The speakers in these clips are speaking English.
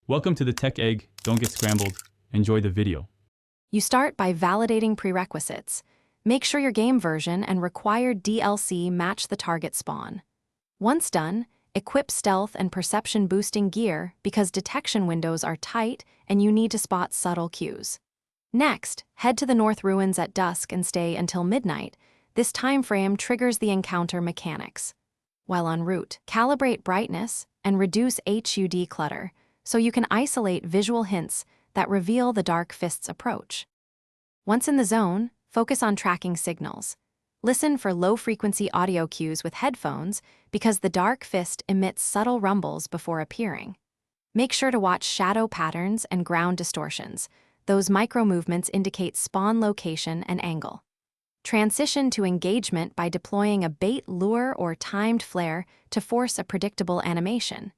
Welcome to the Tech Egg. Don't get scrambled. Enjoy the video. You start by validating prerequisites. Make sure your game version and required DLC match the target spawn. Once done, equip stealth and perception boosting gear because detection windows are tight and you need to spot subtle cues. Next, head to the North Ruins at dusk and stay until midnight. This time frame triggers the encounter mechanics. While en route, calibrate brightness and reduce HUD clutter so you can isolate visual hints that reveal the Dark Fist's approach. Once in the zone, focus on tracking signals. Listen for low-frequency audio cues with headphones because the Dark Fist emits subtle rumbles before appearing. Make sure to watch shadow patterns and ground distortions. Those micro-movements indicate spawn location and angle. Transition to engagement by deploying a bait lure or timed flare to force a predictable animation.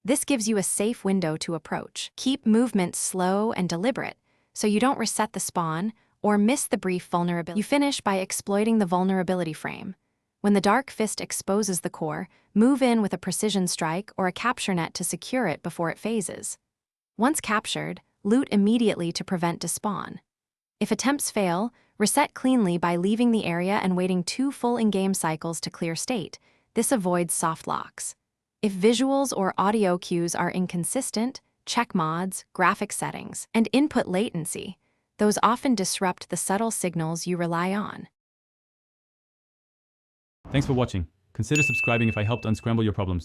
This gives you a safe window to approach. Keep movement slow and deliberate so you don't reset the spawn or miss the brief vulnerability. You finish by exploiting the vulnerability frame. When the Dark Fist exposes the core, move in with a precision strike or a capture net to secure it before it phases. Once captured, loot immediately to prevent despawn. If attempts fail, reset cleanly by leaving the area and waiting 2 full in-game cycles to clear state. This avoids soft locks. If visuals or audio cues are inconsistent, check mods, graphic settings, and input latency. Those often disrupt the subtle signals you rely on. Thanks for watching. Consider subscribing if I helped unscramble your problems.